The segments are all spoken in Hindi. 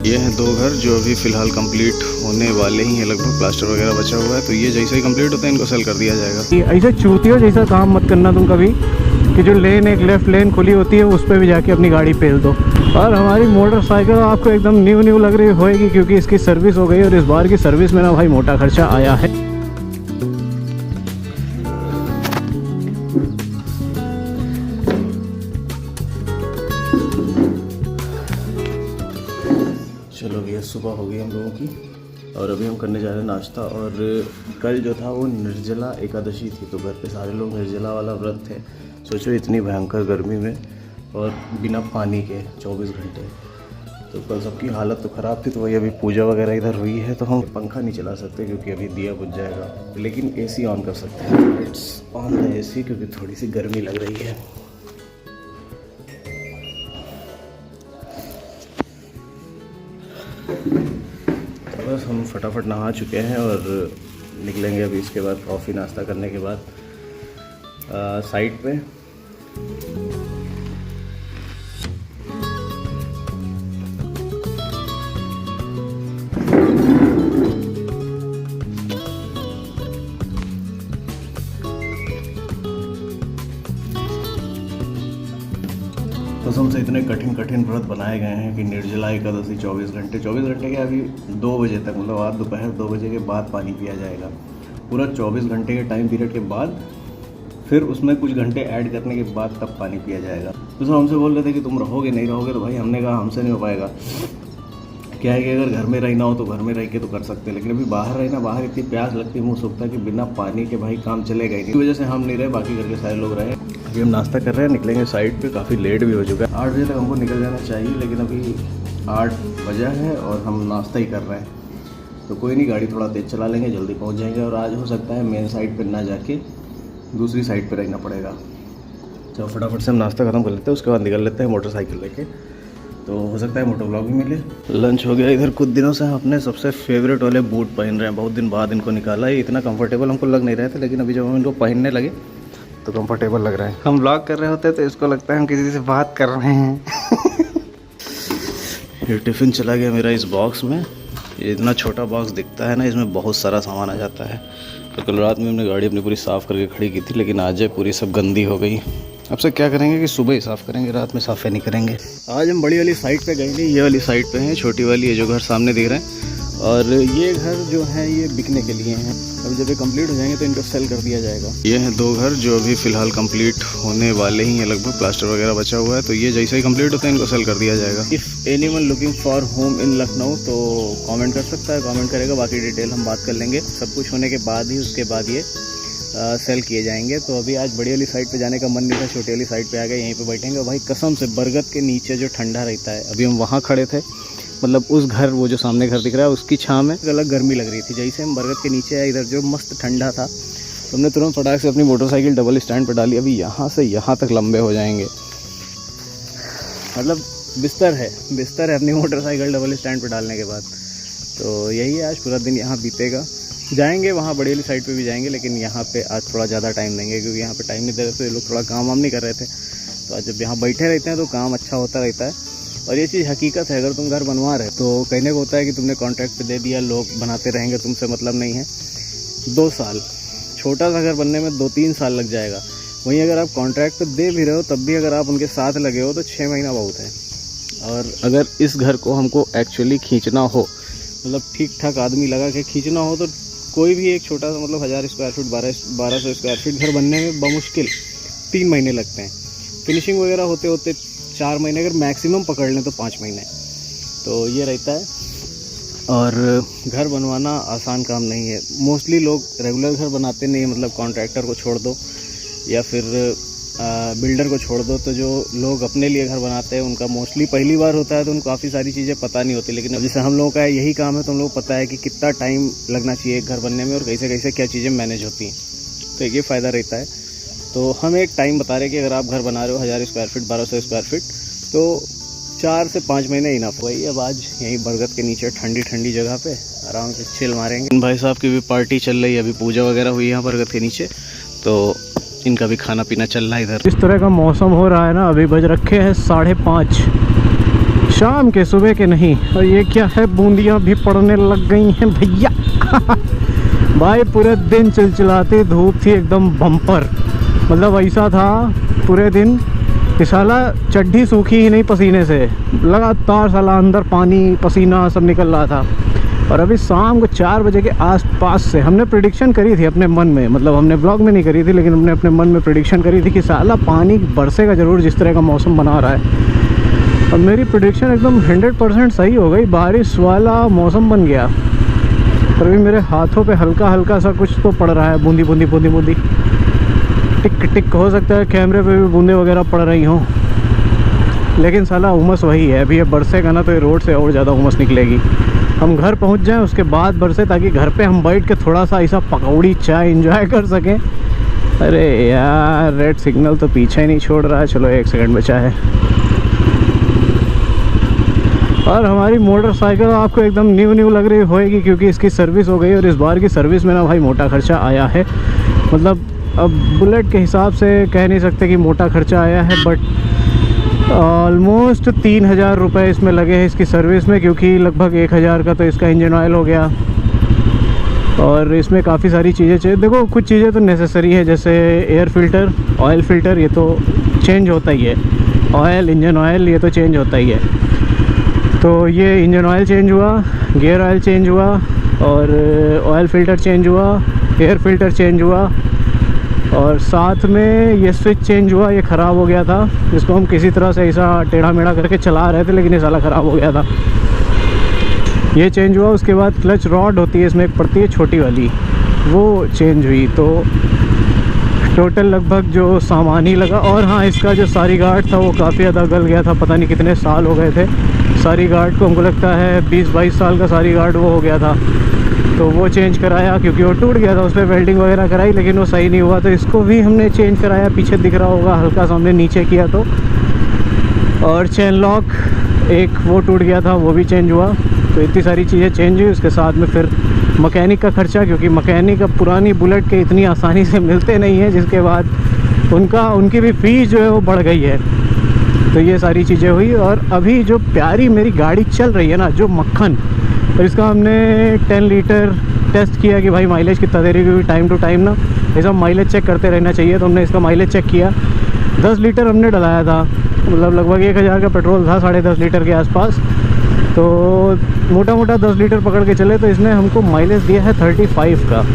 ये हैं 2 घर जो अभी फ़िलहाल कंप्लीट होने वाले ही हैं, लगभग प्लास्टर वगैरह बचा हुआ है। तो ये जैसे ही कंप्लीट होता है इनको सेल कर दिया जाएगा। ऐसे चूतियों जैसा काम मत करना तुम कभी कि जो लेन एक लेफ़्ट लेन खुली होती है उस पर भी जाके अपनी गाड़ी फेल दो। और हमारी मोटरसाइकिल आपको एकदम न्यू लग रही होएगी क्योंकि इसकी सर्विस हो गई और इस बार की सर्विस में ना भाई मोटा खर्चा आया है। चलो भैया, सुबह हो गई हम लोगों की और अभी हम करने जा रहे हैं नाश्ता। और कल जो था वो निर्जला एकादशी थी, तो घर पे सारे लोग निर्जला वाला व्रत थे। सोचो इतनी भयंकर गर्मी में और बिना पानी के 24 घंटे, तो कल सबकी हालत तो ख़राब थी। तो वही अभी पूजा वगैरह इधर हुई है, तो हम पंखा नहीं चला सकते क्योंकि अभी दिया बुझ जाएगा, लेकिन एसी ऑन कर सकते हैं। इट्स ऑन द एसी क्योंकि थोड़ी सी गर्मी लग रही है। तो बस हम फटाफट नहा चुके हैं और निकलेंगे अभी इसके बाद कॉफ़ी नाश्ता करने के बाद साइट पे। कसम से इतने कठिन व्रत बनाए गए हैं कि निर्जला एकादशी 24 घंटे के अभी 2 बजे तक, मतलब आज दोपहर 2 बजे के बाद पानी पिया जाएगा। पूरा 24 घंटे के टाइम पीरियड के बाद फिर उसमें कुछ घंटे ऐड करने के बाद तब पानी पिया जाएगा। तो सब हमसे बोल रहे थे कि तुम रहोगे नहीं रहोगे, तो भाई हमने कहा हमसे नहीं हो पाएगा। क्या है कि अगर घर में रहना हो तो घर में रह के तो कर सकते हैं, लेकिन अभी बाहर रहना, बाहर इतनी प्यास लगती है, मुँह सूखता है कि बिना पानी के भाई काम चलेगा ही नहीं। इस वजह से हम नहीं रहे, बाकी घर के सारे लोग रहे। अभी हम नाश्ता कर रहे हैं, निकलेंगे साइड पे। काफ़ी लेट भी हो चुका है, 8 बजे तक हमको निकल जाना चाहिए, लेकिन अभी 8 बजा है और हम नाश्ता ही कर रहे हैं। तो कोई नहीं, गाड़ी थोड़ा तेज़ चला लेंगे, जल्दी पहुंच जाएंगे। और आज हो सकता है मेन साइड पे ना जाके दूसरी साइड पे रहना पड़ेगा। तो फटाफट से हम नाश्ता ख़त्म कर लेते हैं, उसके बाद निकल लेते हैं मोटरसाइकिल लेके। तो हो सकता है मोटो ब्लॉग भी मिले। लंच हो गया। इधर कुछ दिनों से हम अपने सबसे फेवरेट वाले बूट पहन रहे हैं, बहुत दिन बाद इनको निकाला। ये इतना कंफर्टेबल हमको लग नहीं रहे थे, लेकिन अभी जब हम इनको पहनने लगे तो कंफर्टेबल लग रहा है। हम व्लॉग कर रहे होते तो इसको लगता है हम किसी से बात कर रहे हैं। ये टिफ़िन चला गया मेरा इस बॉक्स में। ये इतना छोटा बॉक्स दिखता है ना, इसमें बहुत सारा सामान आ जाता है। तो कल रात में हमने गाड़ी अपनी पूरी साफ़ करके खड़ी की थी, लेकिन आज पूरी सब गंदी हो गई। अब से क्या करेंगे कि सुबह ही साफ़ करेंगे, रात में साफ़ नहीं करेंगे। आज हम बड़ी वाली साइट पे गए नहीं, ये वाली साइट पे हैं। छोटी वाली ये जो घर सामने दिख रहे हैं, और ये घर जो है ये बिकने के लिए हैं। अब जब ये कंप्लीट हो जाएंगे तो इनको सेल कर दिया जाएगा। ये हैं 2 घर जो अभी फ़िलहाल कंप्लीट होने वाले ही हैं, लगभग प्लास्टर वगैरह बचा हुआ है। तो ये जैसे ही कंप्लीट होता है इनको सेल कर दिया जाएगा। If anyone looking for home in Lucknow तो कमेंट कर सकता है, कमेंट करेगा, बाकी डिटेल हम बात कर लेंगे। सब कुछ होने के बाद ही उसके बाद ये सेल किए जाएंगे। तो अभी आज बड़ी वाली साइड पे जाने का मन नहीं था, छोटी वाली साइड पे आ गए, यहीं पे बैठेंगे। भाई कसम से बरगद के नीचे जो ठंडा रहता है, अभी हम वहाँ खड़े थे, मतलब उस घर, वो जो सामने घर दिख रहा है उसकी छाँव में अलग गर्मी लग रही थी। जैसे हम बरगद के नीचे आए, इधर जो मस्त ठंडा था, तो हमने तुरंत फटाक से अपनी मोटरसाइकिल डबल स्टैंड पर डाली। अभी यहाँ से यहाँ तक लंबे हो जाएंगे, मतलब बिस्तर है अपनी मोटरसाइकिल डबल स्टैंड पर डालने के बाद। तो यही आज पूरा दिन यहाँ बीतेगा। जाएंगे वहाँ बड़ी वाली साइड पे भी जाएंगे, लेकिन यहाँ पे आज थोड़ा ज़्यादा टाइम देंगे क्योंकि यहाँ पे टाइम नहीं दे रहे थे, ये लोग थोड़ा काम वाम नहीं कर रहे थे। तो आज जब यहाँ बैठे रहते हैं तो काम अच्छा होता रहता है। और ये चीज़ हकीकत है, अगर तुम घर बनवा रहे तो कहने को होता है कि तुमने कॉन्ट्रैक्ट पे दे दिया, लोग बनाते रहेंगे, तुमसे मतलब नहीं है। 2 साल, छोटा सा घर बनने में 2-3 साल लग जाएगा। वहीं अगर आप कॉन्ट्रैक्ट पे दे भी रहे हो तब भी अगर आप उनके साथ लगे हो तो 6 महीना बहुत है। और अगर इस घर को हमको एक्चुअली खींचना हो, मतलब ठीक ठाक आदमी लगा के खींचना हो, तो कोई भी एक छोटा सा, मतलब 1000 स्क्वायर फीट 1200 स्क्वायर फीट घर बनने में बमुश्किल 3 महीने लगते हैं। फिनिशिंग वगैरह होते होते 4 महीने, अगर मैक्सिमम पकड़ लें तो 5 महीने। तो ये रहता है। और घर बनवाना आसान काम नहीं है। मोस्टली लोग रेगुलर घर बनाते नहीं, मतलब कॉन्ट्रैक्टर को छोड़ दो या फिर बिल्डर को छोड़ दो। तो जो लोग अपने लिए घर बनाते हैं उनका मोस्टली पहली बार होता है, तो उनको काफ़ी सारी चीज़ें पता नहीं होती। लेकिन अब जैसे हम लोगों का यही काम है, तो हम लोग को पता है कि कितना टाइम लगना चाहिए एक घर बनने में और कैसे कैसे क्या चीज़ें मैनेज होती हैं। तो ये फ़ायदा रहता है। तो हम एक टाइम बता रहे हैं कि अगर आप घर बना रहे हो 1000 स्क्वायर फीट 1200 स्क्वायर फीट, तो 4 से 5 महीने इनफ। वही अब आज यहीं बरगद के नीचे ठंडी ठंडी जगह पे आराम से चिल मारेंगे। भाई साहब की भी पार्टी चल रही है, अभी पूजा वगैरह हुई यहाँ बरगद के नीचे, तो इनका भी खाना पीना चल रहा है इधर। इस तरह का मौसम हो रहा है ना, अभी बज रखे हैं 5:30। शाम के सुबह के नहीं। और ये क्या है, बूंदियाँ भी पड़ने लग गई हैं भैया। भाई पूरे दिन चिलचिलाती धूप थी एकदम बम्पर। मतलब ऐसा था पूरे दिन कि साला चड्ढी सूखी ही नहीं पसीने से, लगातार साला अंदर पानी पसीना सब निकल रहा था। और अभी शाम को 4 बजे के आसपास से हमने प्रेडिक्शन करी थी अपने मन में, मतलब हमने ब्लॉग में नहीं करी थी लेकिन हमने अपने मन में प्रेडिक्शन करी थी कि साला पानी बरसेगा ज़रूर जिस तरह का मौसम बना रहा है। और मेरी प्रेडिक्शन एकदम 100% सही हो गई, बारिश वाला मौसम बन गया। पर अभी मेरे हाथों पे हल्का हल्का सा कुछ तो पड़ रहा है, बूंदी बूंदी बूंदी बूंदी, टिक टिक। हो सकता है कैमरे पे भी बूंदे वगैरह पड़ रही हों, लेकिन साला उमस वही है। अभी ये बरसेगा ना तो ये रोड से और ज़्यादा उमस निकलेगी। हम घर पहुंच जाएं उसके बाद बरसे, ताकि घर पे हम बैठ के थोड़ा सा ऐसा पकौड़ी चाय एंजॉय कर सकें। अरे यार रेड सिग्नल तो पीछे ही नहीं छोड़ रहा है। चलो 1 सेकंड बचा है। और हमारी मोटरसाइकिल आपको एकदम न्यू लग रही होएगी क्योंकि इसकी सर्विस हो गई। और इस बार की सर्विस में ना भाई मोटा खर्चा आया है। मतलब अब बुलेट के हिसाब से कह नहीं सकते कि मोटा खर्चा आया है, बट ऑलमोस्ट 3000 रुपये इसमें लगे हैं इसकी सर्विस में, क्योंकि लगभग 1000 का तो इसका इंजन ऑयल हो गया। और इसमें काफ़ी सारी चीज़ें चाहिए। देखो कुछ चीज़ें तो नेसेसरी है, जैसे एयर फिल्टर, ऑयल फिल्टर, ये तो चेंज होता ही है। ऑयल, इंजन ऑयल, ये तो चेंज होता ही है। तो ये इंजन ऑयल चेंज हुआ, गियर ऑयल चेंज हुआ, और ऑयल फिल्टर चेंज हुआ, एयर फिल्टर चेंज हुआ, और साथ में ये स्विच चेंज हुआ। ये ख़राब हो गया था, जिसको हम किसी तरह से ऐसा टेढ़ा मेढ़ा करके चला रहे थे, लेकिन ये साला ख़राब हो गया था। ये चेंज हुआ। उसके बाद क्लच रॉड होती है इसमें एक पड़ती है छोटी वाली, वो चेंज हुई। तो टोटल लगभग जो सामान ही लगा। और हाँ, इसका जो सारी गार्ड था वो काफ़ी ज़्यादा गल गया था, पता नहीं कितने साल हो गए थे सारी गार्ड को। हमको लगता है 20-22 साल का सारी गार्ड वो हो गया था। तो वो चेंज कराया क्योंकि वो टूट गया था, उस पर वेल्डिंग वगैरह कराई लेकिन वो सही नहीं हुआ। तो इसको भी हमने चेंज कराया, पीछे दिख रहा होगा हल्का सा हमने नीचे किया तो। और चेन लॉक एक वो टूट गया था, वो भी चेंज हुआ। तो इतनी सारी चीज़ें चेंज हुई। उसके साथ में फिर मकैनिक का खर्चा, क्योंकि मकैनिक अब पुरानी बुलेट के इतनी आसानी से मिलते नहीं हैं, जिसके बाद उनकी भी फ़ीस जो है वो बढ़ गई है। तो ये सारी चीज़ें हुई। और अभी जो प्यारी मेरी गाड़ी चल रही है ना, जो मक्खन, और इसका हमने 10 लीटर टेस्ट किया कि भाई माइलेज कितना दे रही है, क्योंकि टाइम टू टाइम ना ऐसा माइलेज चेक करते रहना चाहिए। तो हमने इसका माइलेज चेक किया। 10 लीटर हमने डलाया था, मतलब लगभग 1000 का पेट्रोल था, 10.5 लीटर के आसपास। तो मोटा मोटा 10 लीटर पकड़ के चले तो इसने हमको माइलेज दिया है 35 का।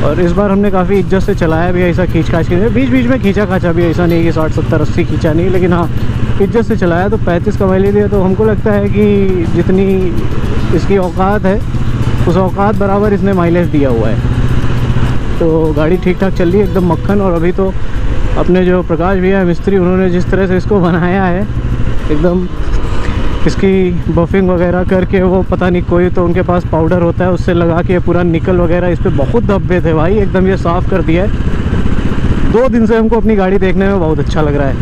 और इस बार हमने काफ़ी इज्जत से चलाया भी, ऐसा खींच खाच के, बीच बीच में खींचा खाचा भी, ऐसा नहीं कि 60 70 80 खींचा नहीं, लेकिन हाँ इज्जत से चलाया। तो 35 का माइलेज दिया। तो हमको लगता है कि जितनी इसकी औकात है उस औकात बराबर इसने माइलेज दिया हुआ है। तो गाड़ी ठीक ठाक चल रही है एकदम मक्खन। और अभी तो अपने जो प्रकाश भैया मिस्त्री, उन्होंने जिस तरह से इसको बनाया है एकदम, इसकी बफिंग वगैरह करके, वो पता नहीं कोई तो उनके पास पाउडर होता है उससे लगा के पूरा निकल वगैरह इस पर बहुत धब्बे थे भाई, एकदम ये साफ़ कर दिया है। 2 दिन से हमको अपनी गाड़ी देखने में बहुत अच्छा लग रहा है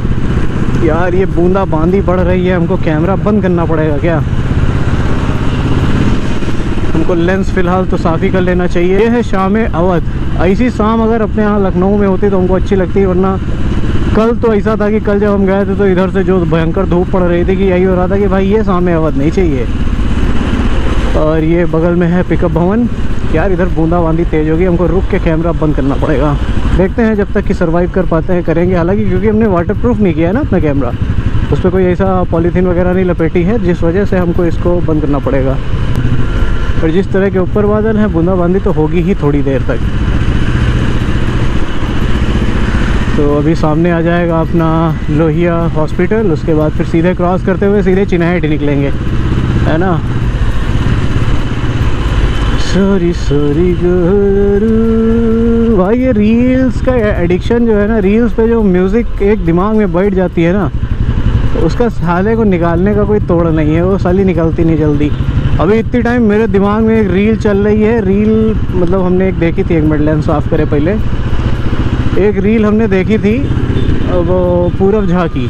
यार। ये बूंदा बांदी बढ़ रही है, हमको कैमरा बंद करना पड़ेगा क्या? हमको लेंस फ़िलहाल तो साफ़ ही कर लेना चाहिए। ये है शाम अवध। ऐसी शाम अगर अपने यहाँ लखनऊ में होती तो हमको अच्छी लगती, वरना कल तो ऐसा था कि कल जब हम गए थे तो इधर से जो भयंकर धूप पड़ रही थी कि यही हो रहा था कि भाई ये शाम अवध नहीं चाहिए। और ये बगल में है पिकअप भवन। यार इधर बूंदाबांदी तेज़ होगी, हमको रुक के कैमरा बंद करना पड़ेगा। देखते हैं जब तक कि सर्वाइव कर पाते हैं, करेंगे। हालांकि क्योंकि हमने वाटरप्रूफ नहीं किया है ना अपना कैमरा, उस पर कोई ऐसा पॉलीथीन वगैरह नहीं लपेटी है, जिस वजह से हमको इसको बंद करना पड़ेगा। और जिस तरह के ऊपर बादल हैं, बूंदाबांदी तो होगी ही थोड़ी देर तक। तो अभी सामने आ जाएगा अपना लोहिया हॉस्पिटल, उसके बाद फिर सीधे क्रॉस करते हुए सीधे चिन्हट निकलेंगे, है ना। सॉरी भाई, ये रील्स का एडिक्शन जो है ना, रील्स पे जो म्यूज़िक एक दिमाग में बैठ जाती है ना, तो उसका साले को निकालने का कोई तोड़ नहीं है, वो साली निकलती नहीं जल्दी। अभी इतनी टाइम मेरे दिमाग में एक रील चल रही है। रील मतलब हमने एक देखी थी, 1 मिनट लेंस साफ़ करे पहले, एक रील हमने देखी थी वो पूरब झा की।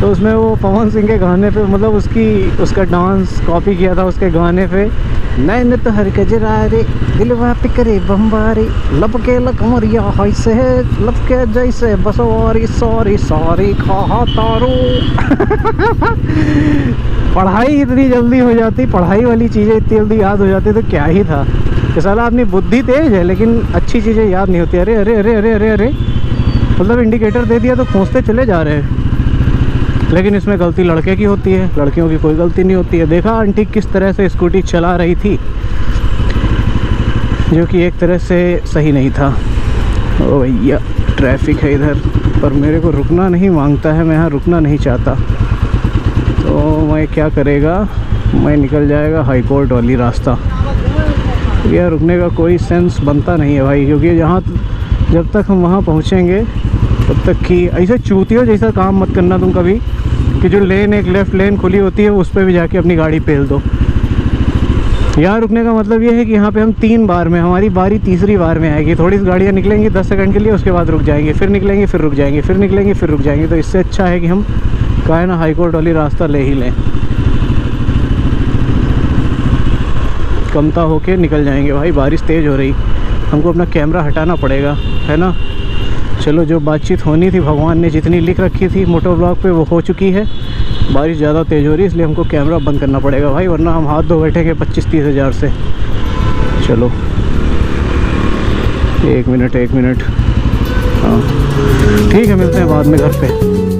तो उसमें वो पवन सिंह के गाने पे, मतलब उसका डांस कॉपी किया था उसके गाने पे, नैन तो हर कजरारे दिलवा पे करे बम्बारी लपके लकमरिया हाय से लपके जैसे बसवारी सॉरी सॉरी कहा तारो। पढ़ाई इतनी जल्दी हो जाती, पढ़ाई वाली चीज़ें इतनी जल्दी याद हो जाती तो क्या ही था कि साला अपनी बुद्धि तेज है लेकिन अच्छी चीज़ें याद नहीं होती। अरे अरे अरे अरे अरे अरे मतलब इंडिकेटर दे दिया तो खींचते चले जा रहे हैं, लेकिन इसमें गलती लड़के की होती है, लड़कियों की कोई गलती नहीं होती है। देखा आंटी किस तरह से स्कूटी चला रही थी, जो कि एक तरह से सही नहीं था। ओ भैया ट्रैफिक है इधर, पर मेरे को रुकना नहीं मांगता है, मैं यहाँ रुकना नहीं चाहता। तो मैं क्या करेगा, मैं निकल जाएगा हाई कोर्ट वाली रास्ता। यह रुकने का कोई सेंस बनता नहीं है भाई, क्योंकि जब तक हम वहाँ पहुँचेंगे तब तक कि ऐसे चूतियों जैसा काम मत करना तुम कभी, कि जो लेन एक लेफ़्ट लेन खुली होती है उस पर भी जाके अपनी गाड़ी पेल दो। यहाँ रुकने का मतलब ये है कि यहाँ पे हम 3 बार में, हमारी बारी तीसरी बार में आएगी। थोड़ी सी गाड़ियाँ निकलेंगी 10 सेकंड के लिए, उसके बाद रुक जाएंगे, फिर निकलेंगे फिर रुक जाएंगे, फिर निकलेंगे फिर रुक जाएंगे। तो इससे अच्छा है कि हम का है ना हाई कोर्ट वाली रास्ता ले ही लें, कमता होके निकल जाएंगे। भाई बारिश तेज़ हो रही, हमको अपना कैमरा हटाना पड़ेगा, है ना। चलो जो बातचीत होनी थी, भगवान ने जितनी लिख रखी थी मोटो ब्लॉग पे वो हो चुकी है। बारिश ज़्यादा तेज़ हो रही है इसलिए हमको कैमरा बंद करना पड़ेगा भाई, वरना हम हाथ धो बैठेंगे 25-30 हज़ार से। चलो 1 मिनट हाँ ठीक है, मिलते हैं बाद में घर पे।